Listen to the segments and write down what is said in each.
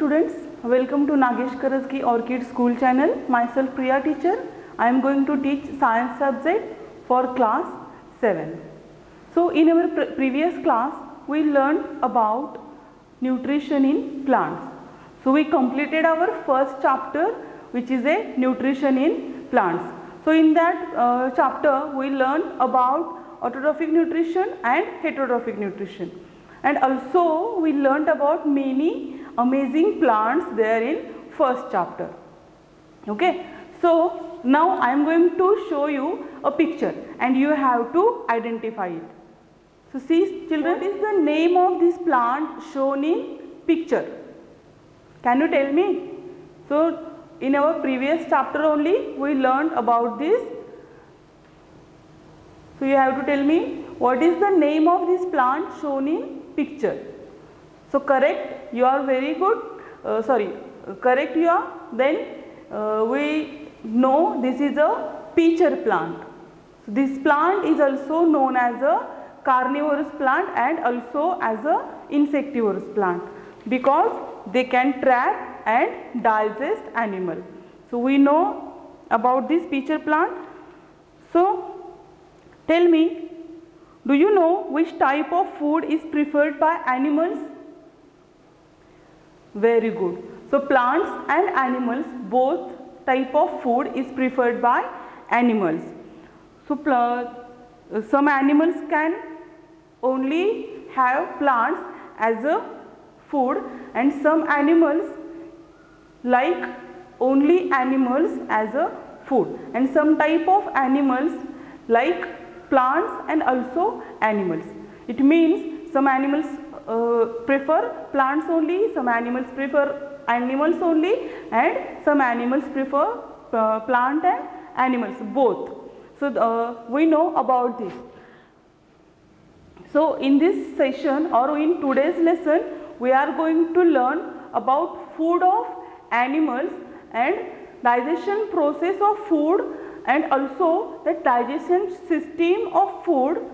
students, welcome to Nagesh Karasgi Orchid School channel. Myself Priya teacher. I am going to teach science subject for class 7. So in our previous class we learned about nutrition in plants. So we completed our first chapter, which is a nutrition in plants. So in that chapter we learned about autotrophic nutrition and heterotrophic nutrition, and also we learned about many amazing plants there in first chapter. Okay, so now I am going to show you a picture and you have to identify it. So see children, what is the name of this plant shown in picture? Can you tell me? So in our previous chapter only we learned about this. So you have to tell me what is the name of this plant shown in picture. So correct, you are very good. Correct you are. Then we know this is a pitcher plant. So this plant is also known as a carnivorous plant and also as a insectivorous plant, because they can trap and digest animal. So we know about this pitcher plant. So tell me, do you know which type of food is preferred by animals? Very good. So plants and animals, both type of food is preferred by animals. So some animals can only have plants as a food, and some animals like only animals as a food, and some type of animals like plants and also animals. It means some animals prefer plants only, some animals prefer animals only, and some animals prefer plant and animals both. So we know about this. So in this session or in today's lesson we are going to learn about food of animals and digestion process of food, and also the digestion system of food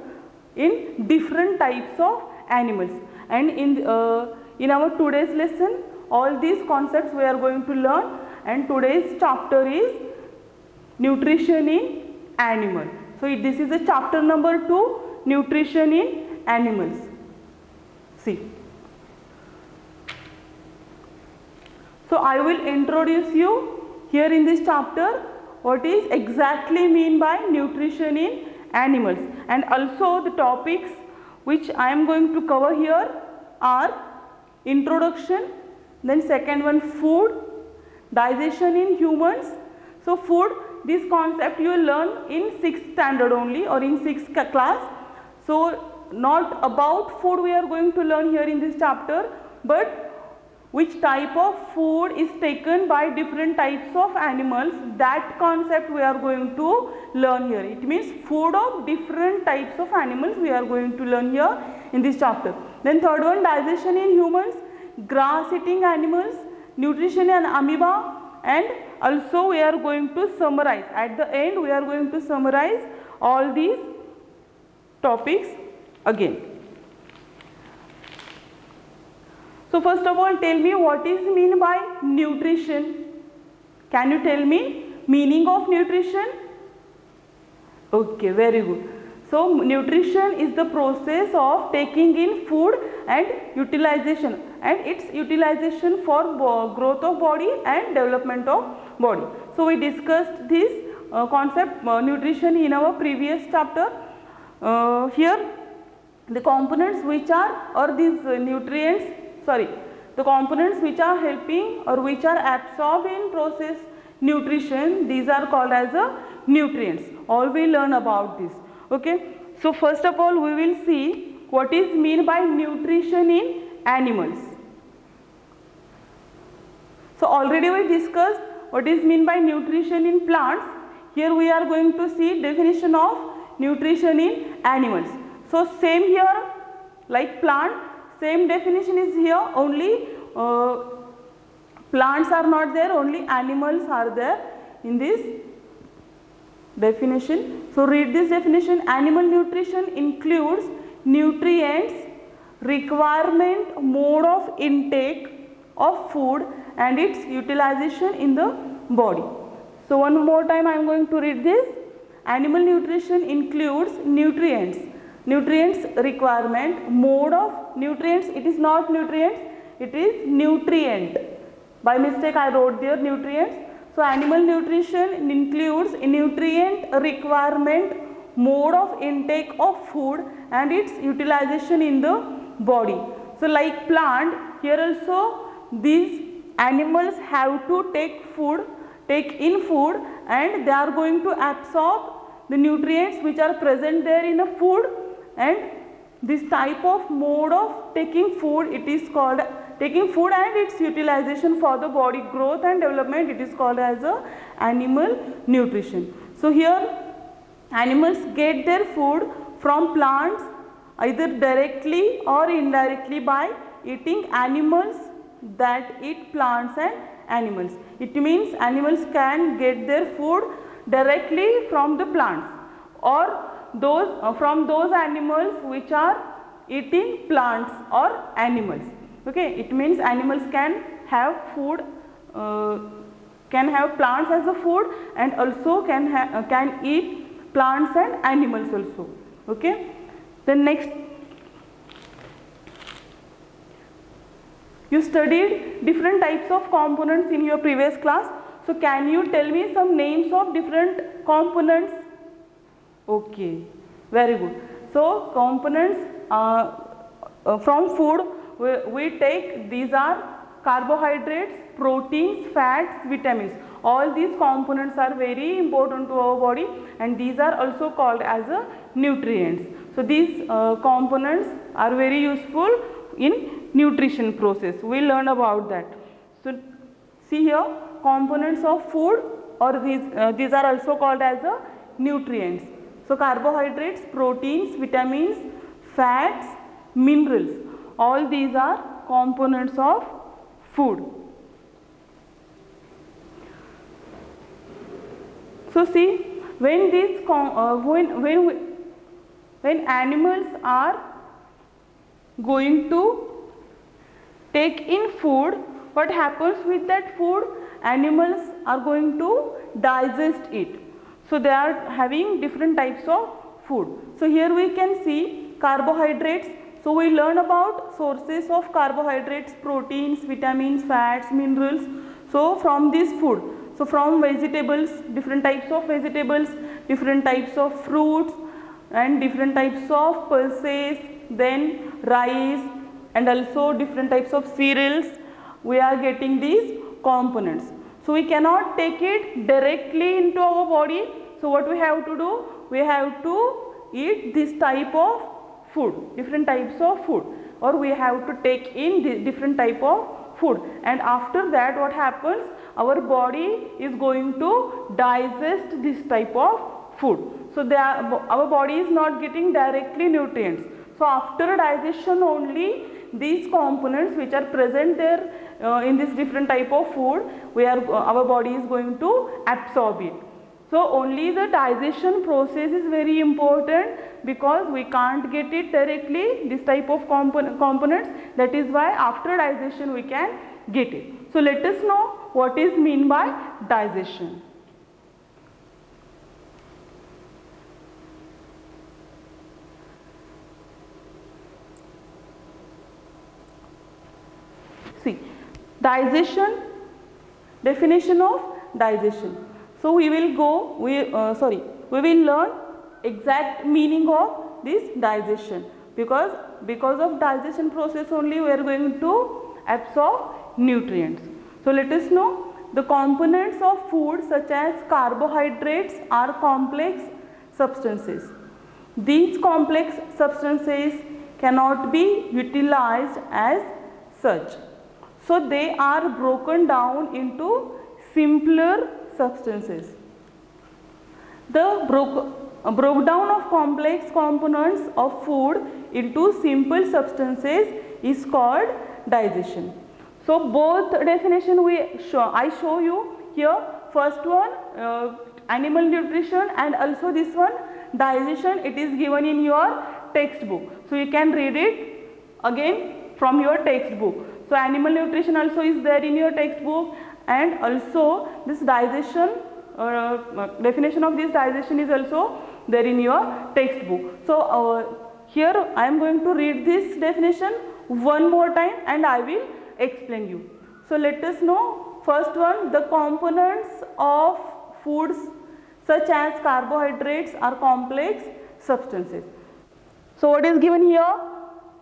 in different types of animals. And in our today's lesson all these concepts we are going to learn, and today's chapter is nutrition in animal. So this is the chapter number 2, nutrition in animals. See. So I will introduce you here in this chapter what is exactly mean by nutrition in animals, and also the topics which I am going to cover here are introduction, then second one food, digestion in humans. So food, this concept you will learn in 6th standard only or in 6th class. So not about food we are going to learn here in this chapter, but which type of food is taken by different types of animals, that concept we are going to learn here. It means food of different types of animals we are going to learn here in this chapter. Then third one, digestion in humans, grass eating animals, nutrition in amoeba, and also we are going to summarize. At the end we are going to summarize all these topics again. So first of all, tell me what is mean by nutrition. Can you tell me meaning of nutrition? Okay, very good. So nutrition is the process of taking in food and utilization, and its utilization for growth of body and development of body. So we discussed this concept nutrition in our previous chapter. Here the components which are, or these the components which are helping or which are absorbed in process nutrition, these are called as a nutrients. All we learn about this. Okay. So first of all we will see what is mean by nutrition in animals. So already we discussed what is mean by nutrition in plants. Here we are going to see definition of nutrition in animals. So same here like plant, same definition is here, only plants are not there, only animals are there in this definition. So read this definition. Animal nutrition includes nutrients, requirement, mode of intake, of food and its utilization in the body. So one more time I am going to read this. Animal nutrition includes nutrients, nutrients requirement, mode of nutrients, it is not nutrients, it is nutrient. By mistake I wrote there nutrients. So animal nutrition includes nutrient requirement, mode of intake of food and its utilization in the body. So like plant, here also these animals have to take in food and they are going to absorb the nutrients which are present there in a food, and this type of mode of taking food, it is called taking food and its utilization for the body growth and development, it is called as a animal nutrition. So here animals get their food from plants either directly or indirectly by eating animals that eat plants and animals. It means animals can get their food directly from the plants or from those animals which are eating plants or animals. Okay, it means animals can have food, can have plants as a food and also can eat plants and animals also. Okay, then next, you studied different types of components in your previous class. So can you tell me some names of different components? Okay, very good. So components from food we take, these are carbohydrates, proteins, fats, vitamins. All these components are very important to our body and these are also called as nutrients. So these components are very useful in nutrition process. We will learn about that. So see here, components of food, or these are also called as nutrients. So carbohydrates, proteins, vitamins, fats, minerals, all these are components of food. So see, when these when animals are going to take in food, what happens with that food? Animals are going to digest it. So they are having different types of food. So here we can see carbohydrates. So we learn about sources of carbohydrates, proteins, vitamins, fats, minerals. So from this food, so from vegetables, different types of vegetables, different types of fruits and different types of pulses, then rice and also different types of cereals, we are getting these components. So we cannot take it directly into our body. So what we have to do? We have to eat this type of food, different types of food, or we have to take in this different type of food, and after that what happens? Our body is going to digest this type of food. So our body is not getting directly nutrients. So after digestion only these components which are present there in this different type of food, our body is going to absorb it. So only the digestion process is very important, because we can't get it directly, this type of components. That is why after digestion we can get it. So let us know what is meant by digestion. See, digestion, definition of digestion. So we will learn exact meaning of this digestion, because of digestion process only we are going to absorb nutrients. So let us know the components of food such as carbohydrates are complex substances. These complex substances cannot be utilized as such. So they are broken down into simpler substances. The breakdown of complex components of food into simple substances is called digestion. So both definition I show you here. First one animal nutrition, and also this one digestion. It is given in your textbook. So you can read it again from your textbook. So So animal nutrition also is there in your textbook, and also this digestion, definition of this digestion is also there in your textbook. So here I am going to read this definition one more time and I will explain you. So let us know, first one, the components of foods such as carbohydrates are complex substances. So what is given here?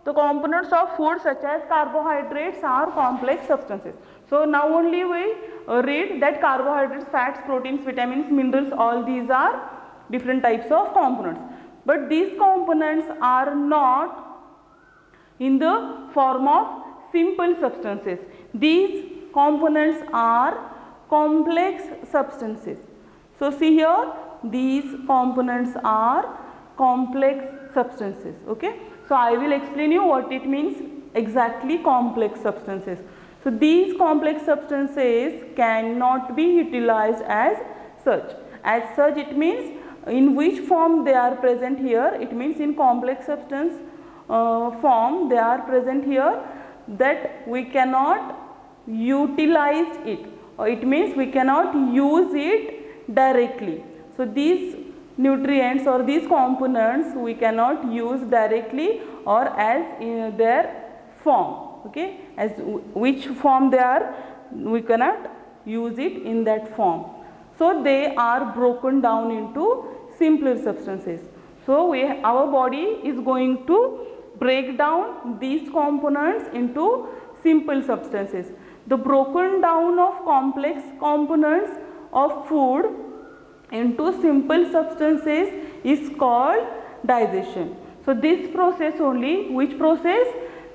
The components of food such as carbohydrates are complex substances. So now only we read that carbohydrates, fats, proteins, vitamins, minerals, all these are different types of components. But these components are not in the form of simple substances. These components are complex substances. So see here, these components are complex substances. Okay. So I will explain you what it means exactly, complex substances. So these complex substances cannot be utilized as such. As such, it means in which form they are present here. It means in complex substance form they are present here, that we cannot utilize it, or it means we cannot use it directly. So these nutrients or these components we cannot use directly or as in their form. Okay, as which form they are, we cannot use it in that form. So they are broken down into simpler substances. So our body is going to break down these components into simple substances. The broken down of complex components of food into simple substances is called digestion. So this process only, which process?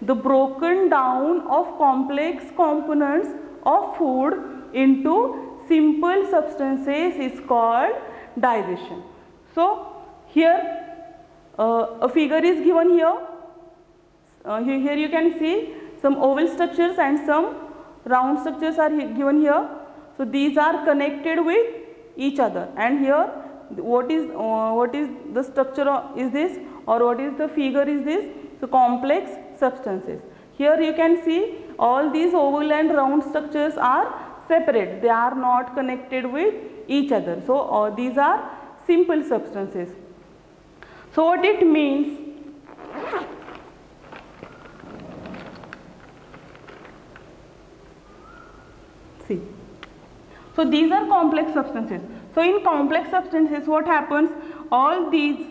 The broken down of complex components of food into simple substances is called digestion. So here a figure is given here. Here you can see some oval structures and some round structures are given here. So these are connected with each other, and here what is the structure is this, or what is the figure is this? So complex substances. Here you can see all these oval and round structures are separate, they are not connected with each other. So these are simple substances. So what it means? See. So these are complex substances. So in complex substances what happens? All these,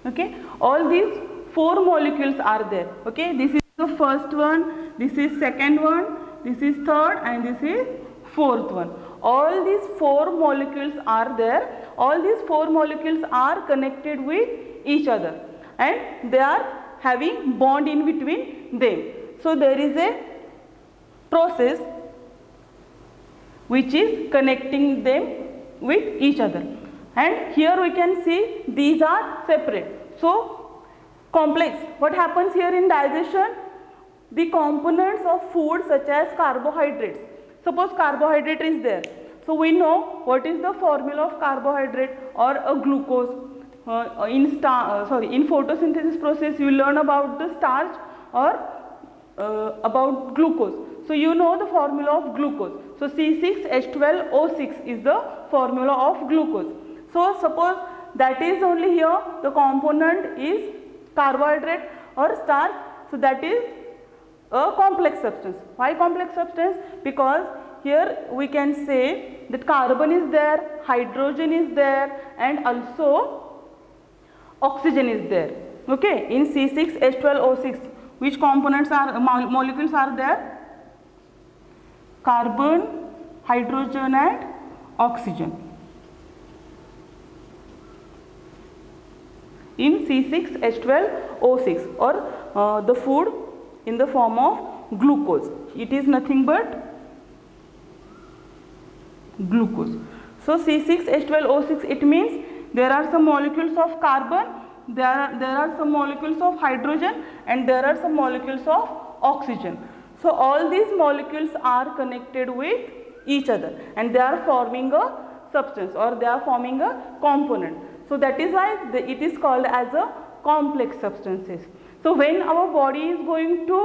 okay, all these four molecules are there. Okay, this is the first one, this is second one, this is third, and this is fourth one. All these four molecules are there. All these four molecules are connected with each other and they are having bond in between them. So there is a process which is connecting them with each other, and here we can see these are separate. So complex, what happens here in digestion? The components of food such as carbohydrates. Suppose carbohydrate is there. So we know what is the formula of carbohydrate or a glucose. In photosynthesis process you learn about the starch or about glucose. So you know the formula of glucose. So C6H12O6 is the formula of glucose. So suppose that is only here, the component is carbohydrate or starch. So that is a complex substance. Why complex substance? Because here we can say that carbon is there, hydrogen is there, and also oxygen is there. Okay, in C6H12O6, which components are molecules are there? Carbon, hydrogen, and oxygen. In C6H12O6, or the food in the form of glucose. It is nothing but glucose. So C6H12O6, it means there are some molecules of carbon, there are some molecules of hydrogen, and there are some molecules of oxygen. So all these molecules are connected with each other and they are forming a substance, or they are forming a component. So that is why it is called as a complex substances. So when our body is going to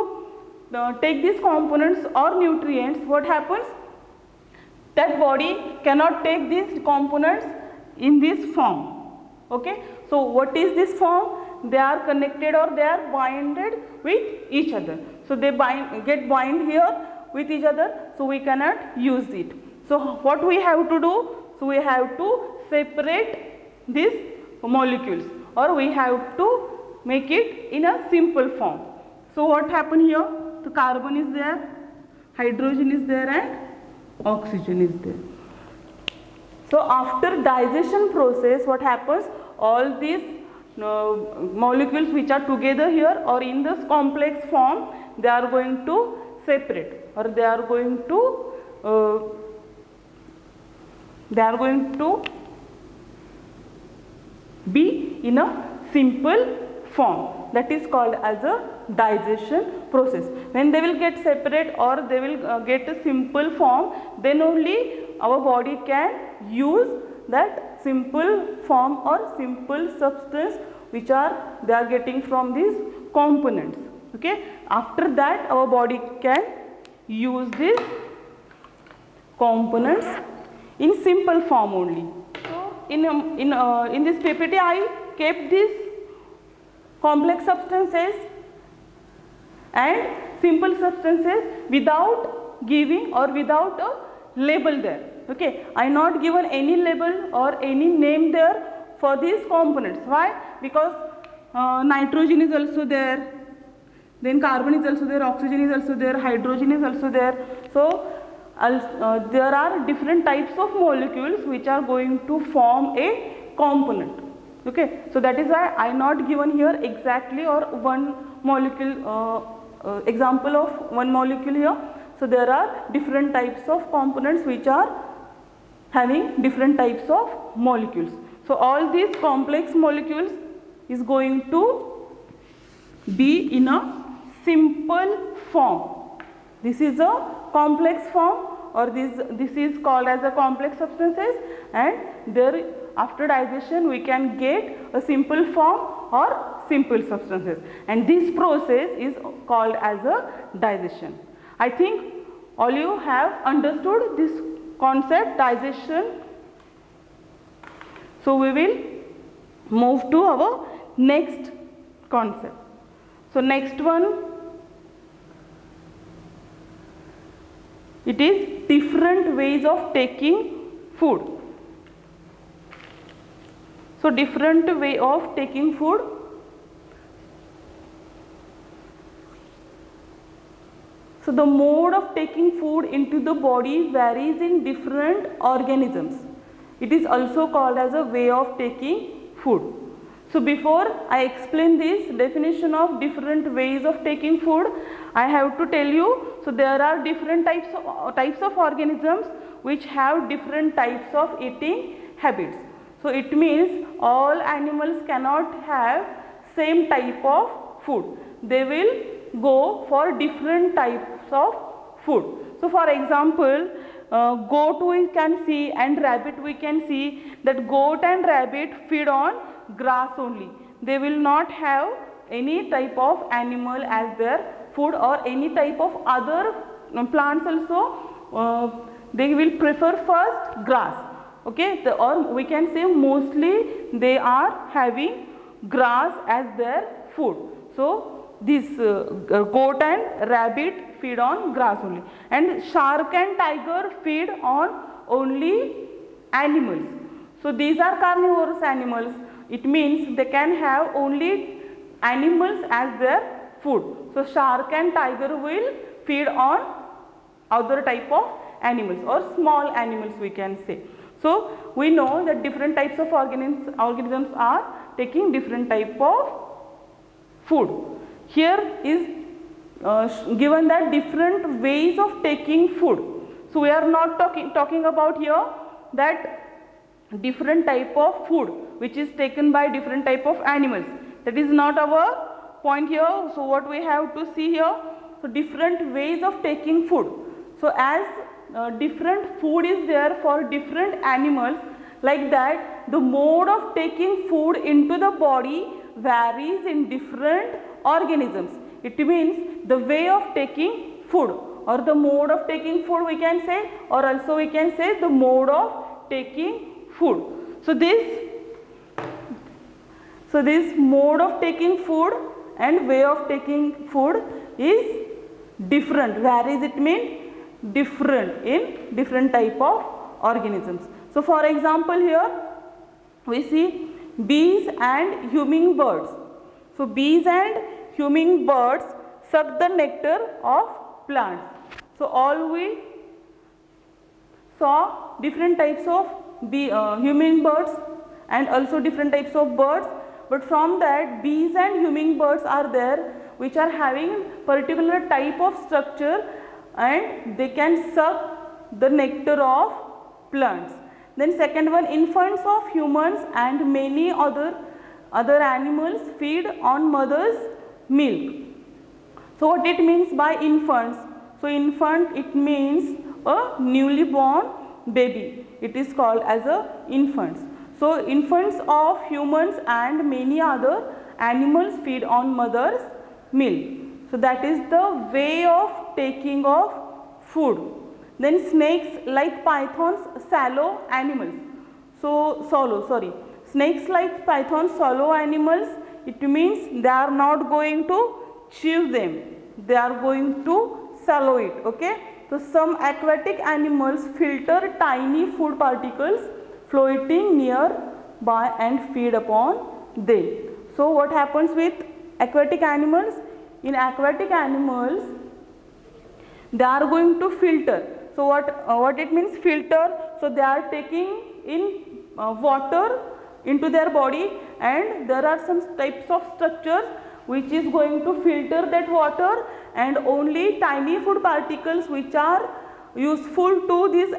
take these components or nutrients, what happens? That body cannot take these components in this form. Okay. So what is this form? They are connected or they are binded with each other. So they get bind here with each other. So we cannot use it. So what we have to do? So we have to separate these molecules, or we have to make it in a simple form. So what happened here? The carbon is there, hydrogen is there, and oxygen is there. So after digestion process, what happens? All these molecules which are together here or in this complex form, they are going to separate, or they are going to be in a simple form. That is called as a digestion process. When they will get separate or they will get a simple form, then only our body can use that simple form or simple substance which they are getting from these components. Okay. After that, our body can use these components in simple form only. So in this PPT, I kept these complex substances and simple substances without giving or without a label there. Okay. I not given any label or any name there for these components. Why? Because nitrogen is also there, then carbon is also there, oxygen is also there, hydrogen is also there. So there are different types of molecules which are going to form a component. Okay. So that is why I not given here exactly or one molecule example of one molecule here. So there are different types of components which are having different types of molecules. So all these complex molecules is going to be in a simple form. This is a complex form, or this is called as a complex substances, and there after digestion we can get a simple form or simple substances, and this process is called as a digestion. I think all you have understood this concept, digestion. So we will move to our next concept. So next one, it is different ways of taking food. So different way of taking food. So the mode of taking food into the body varies in different organisms. It is also called as a way of taking food. So before I explain this definition of different ways of taking food, I have to tell you, so there are different types of organisms which have different types of eating habits. So it means all animals cannot have same type of food. They will go for different types of food. So for example, goat we can see and rabbit we can see that goat and rabbit feed on grass only. They will not have any type of animal as their food or any type of other plants also. They will prefer first grass. Okay, or we can say mostly they are having grass as their food. So this goat and rabbit feed on grass only, and shark and tiger feed on only animals. So these are carnivorous animals. It means they can have only animals as their food. So shark and tiger will feed on other type of animals or small animals we can say. So we know that different types of organisms are taking different type of food. Here is given that different ways of taking food. So we are not talking about here that different type of food which is taken by different type of animals. That is not our point here. So what we have to see here, so different ways of taking food. So as different food is there for different animals, like that the mode of taking food into the body varies in different organisms. It means the way of taking food or the mode of taking food we can say, or also we can say the mode of taking food. So this mode of taking food and way of taking food is different, varies, it means different in different type of organisms. So for example, here we see bees and hummingbirds. So bees and hummingbirds suck the nectar of plants. So all we saw different types of hummingbirds and also different types of birds, but from that bees and hummingbirds are there which are having particular type of structure and they can suck the nectar of plants. Then second one, infants of humans and many other animals feed on mother's milk. So what it means by infants? So infant, it means a newly born baby. It is called as a infants. So infants of humans and many other animals feed on mother's milk. So that is the way of taking of food. Then snakes like pythons swallow animals. Snakes like pythons swallow animals. It means they are not going to chew them. They are going to swallow it. Okay. So some aquatic animals filter tiny food particles floating nearby and feed upon them. So what happens with aquatic animals? In aquatic animals, they are going to filter. So what it means filter? So they are taking in water into their body and there are some types of structures which is going to filter that water, and only tiny food particles which are useful to these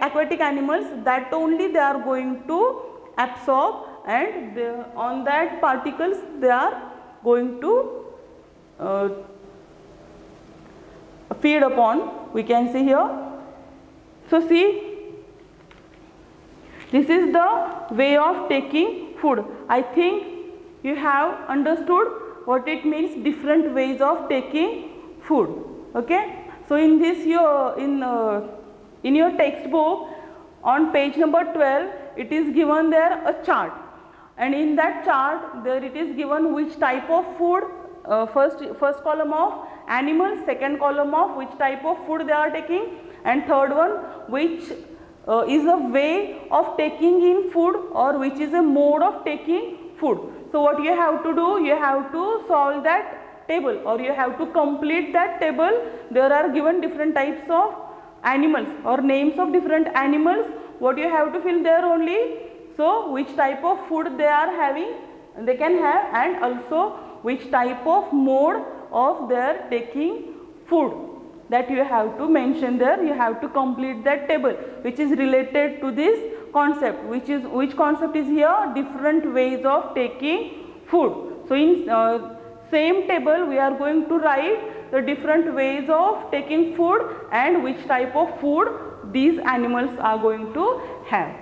aquatic animals, that only they are going to absorb, and on that particles they are going to feed upon, we can see here. So see, this is the way of taking food. I think you have understood what it means, different ways of taking food. Okay. So in this in your textbook on page number 12, it is given there a chart, and in that chart there it is given which type of food, first column of animals, second column of which type of food they are taking, and third one which is a way of taking in food or which is a mode of taking food. So what you have to do, you have to solve that table or you have to complete that table. There are given different types of animals or names of different animals. What you have to fill there only. So which type of food they are having, they can have, and also which type of mode of their taking food, that you have to mention there. You have to complete that table which is related to this concept, which concept is here, different ways of taking food. So in same table we are going to write the different ways of taking food and which type of food these animals are going to have.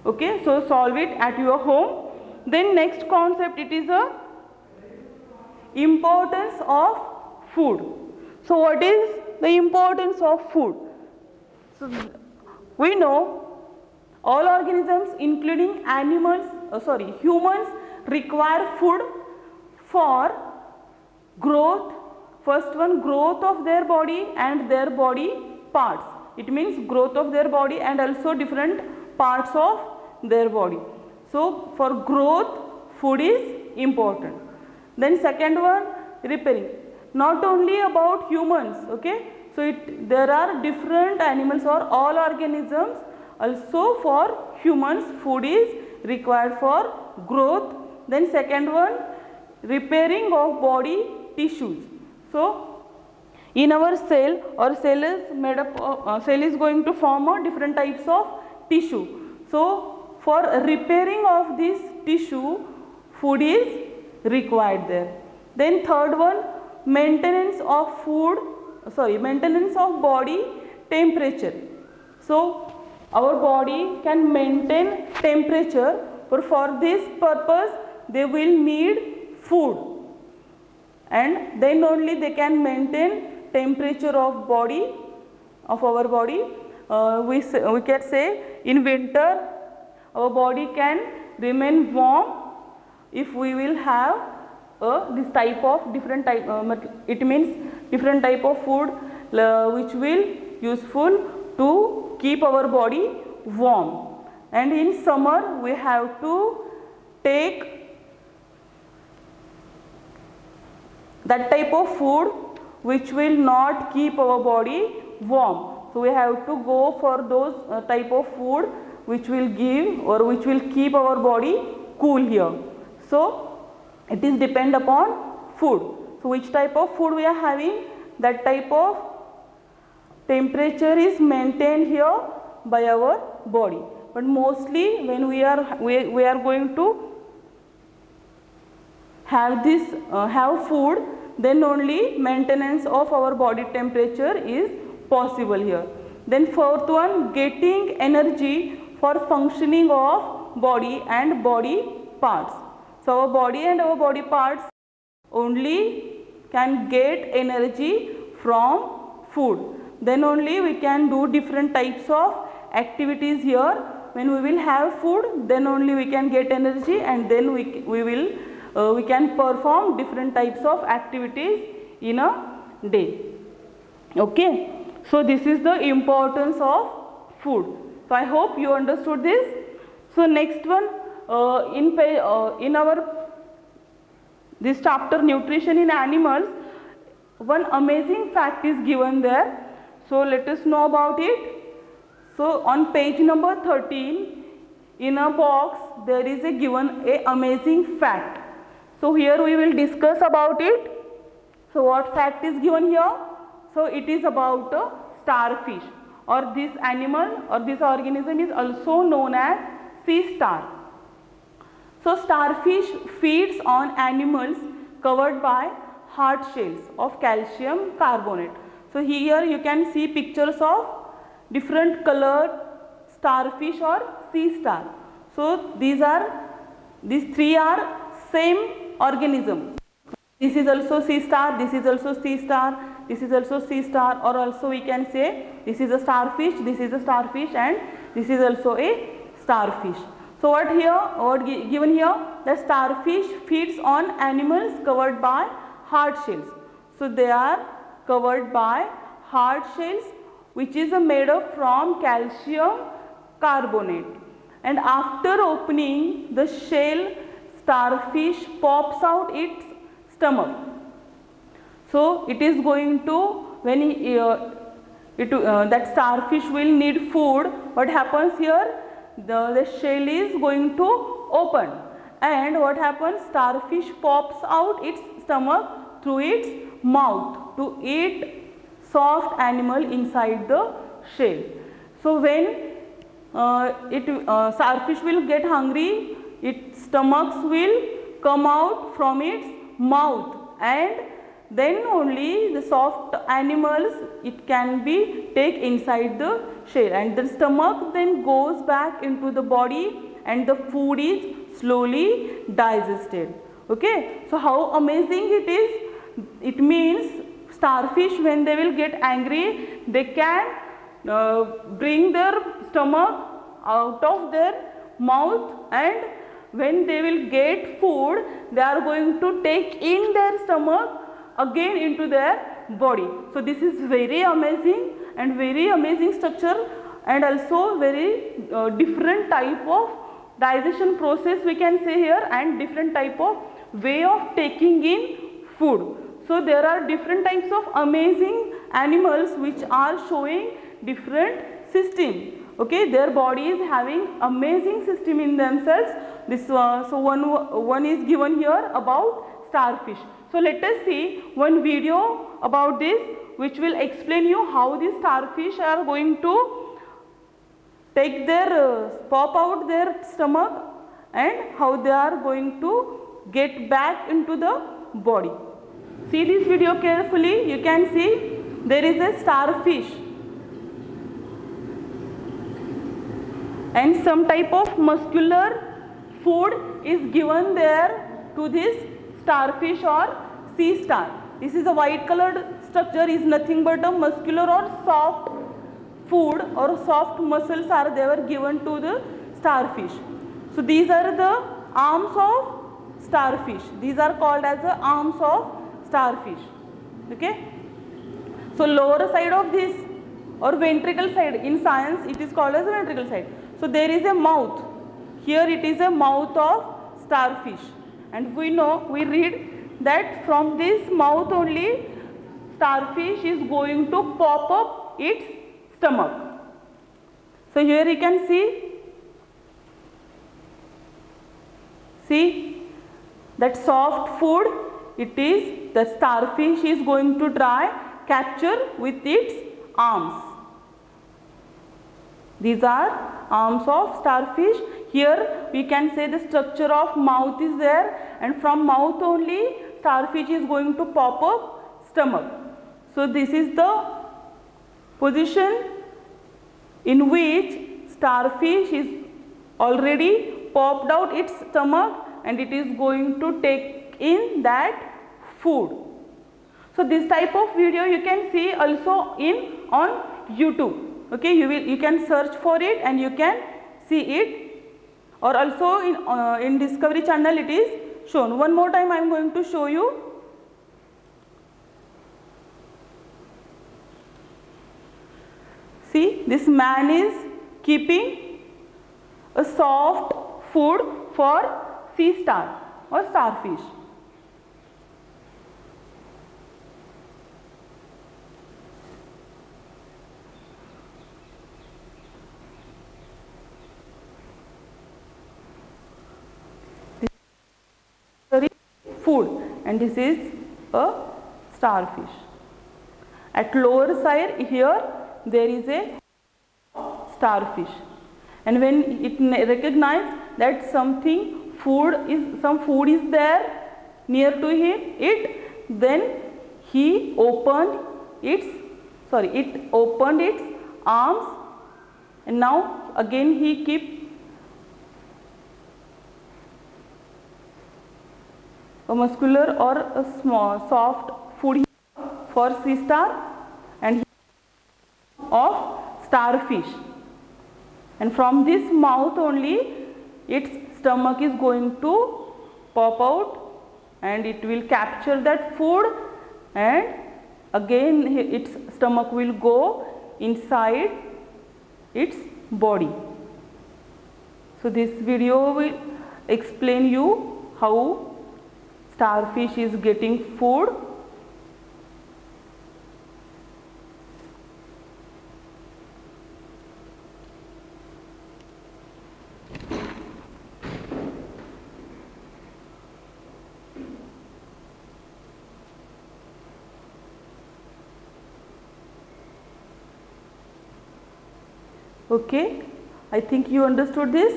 Okay, so solve it at your home. Then next concept, it is a importance of food. So what is the importance of food? So we know all organisms including humans require food for growth. First one, growth of their body and their body parts. It means growth of their body and also different parts of their body. So for growth, food is important. Then second one, repairing. Not only about humans, okay. So there are different animals or all organisms. Also for humans, food is required for growth. Then second one, repairing of body tissues. So in our cell, or cell is made up of, cell is going to form different types of tissue. So for repairing of this tissue, food is required there. Then third one, maintenance of body temperature. So our body can maintain temperature, but for this purpose they will need and then only they can maintain temperature of body, of our body. We can say in winter our body can remain warm if we will have this type of different type, it means different type of food which will useful to keep our body warm. And in summer we have to take that type of food which will not keep our body warm. So we have to go for those type of food which will give or which will keep our body cool here. So it is depend upon food. So which type of food we are having, that type of temperature is maintained here by our body. But mostly when we are going to have this have food, then only maintenance of our body temperature is possible here. Then fourth one, getting energy for functioning of body and body parts. So our body and our body parts only can get energy from food. Then only we can do different types of activities here. When we will have food, then only we can get energy, and then we can perform different types of activities in a day. Okay. So this is the importance of food. So I hope you understood this. So next one, in our this chapter nutrition in animals, one amazing fact is given there. So let us know about it. So on page number 13, in a box there is a given a amazing fact. So here we will discuss about it. So what fact is given here? So it is about a starfish, or this animal or this organism is also known as sea star. So starfish feeds on animals covered by hard shells of calcium carbonate. So here you can see pictures of different colored starfish or sea star. So these three are same organism. This is also sea star, this is also sea star, this is also sea star, or also we can say this is a starfish, this is a starfish, and this is also a starfish. So what given here, the starfish feeds on animals covered by hard shells. So they are covered by hard shells which is made up from calcium carbonate, and after opening the shell, starfish pops out its stomach. So it is going to, when that starfish will need food, what happens here, the shell is going to open, and what happens, starfish pops out its stomach through its mouth to eat soft animal inside the shell. So when starfish will get hungry, its stomachs will come out from its mouth, and then only the soft animals it can be take inside the shell, and the stomach then goes back into the body and the food is slowly digested. Okay, so how amazing it is. It means starfish, when they will get angry, they can bring their stomach out of their mouth, and when they will get food, they are going to take in their stomach again into their body. So this is very amazing and very amazing structure, and also very different type of digestion process we can say here, and different type of way of taking in food. So there are different types of amazing animals which are showing different system. Okay, their body is having amazing system in themselves. This so one is given here about starfish. So let us see one video about this, which will explain you how these starfish are going to take their pop out their stomach, and how they are going to get back into the body. See this video carefully. You can see there is a starfish, and some type of muscular food is given there to this starfish or sea star. This is a white colored structure, is nothing but a muscular or soft food or soft muscles are they were given to the starfish. So these are the arms of starfish. These are called as the arms of starfish. Okay. So lower side of this or ventricle side, in science it is called as the ventricle side. So there is a mouth. Here it is a mouth of starfish, and we read that from this mouth only starfish is going to pop up its stomach. So here you can see that soft food, it is the starfish is going to try capture with its arms. These are arms of starfish. Here we can say the structure of mouth is there, and from mouth only starfish is going to pop up stomach. So this is the position in which starfish is already popped out its stomach and it is going to take in that food. So this type of video you can see also on YouTube. Okay, you can search for it and you can see it, or also in Discovery Channel it is shown. One more time I am going to show you. See, this man is keeping a soft food for sea star or starfish. Food, and this is a starfish. At lower side here there is a starfish, and when it recognizes that some food is there near to him, then it opened its arms, and now again he keep a muscular or a small soft food for sea star and of starfish, and from this mouth only its stomach is going to pop out and it will capture that food, and again its stomach will go inside its body. So this video will explain you how starfish is getting food. Okay, I think you understood this.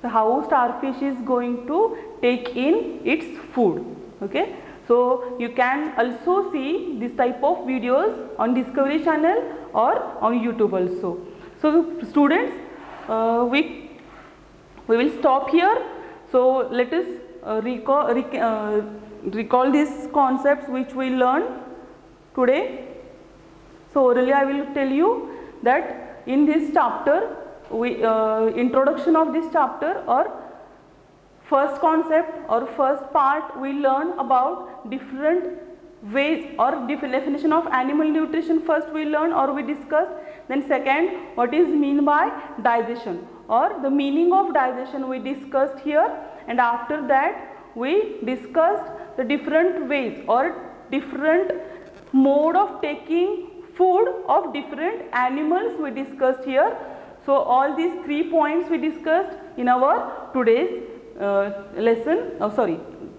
How starfish is going to take in its food. Okay, so you can also see this type of videos on Discovery Channel or on YouTube also. So students, we will stop here. So let us recall these concepts which we learned today. So orally I will tell you that in this chapter, introduction of this chapter or first concept or first part, we learn about different ways or definition of animal nutrition. First we learn or we discussed. Then second, what is mean by digestion or the meaning of digestion we discussed here, and after that we discussed the different ways or different mode of taking food of different animals we discussed here. So all these 3 points we discussed in our today's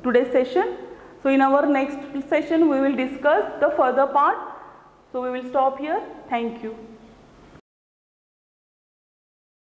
today's session. So in our next session we will discuss the further part. So we will stop here. Thank you.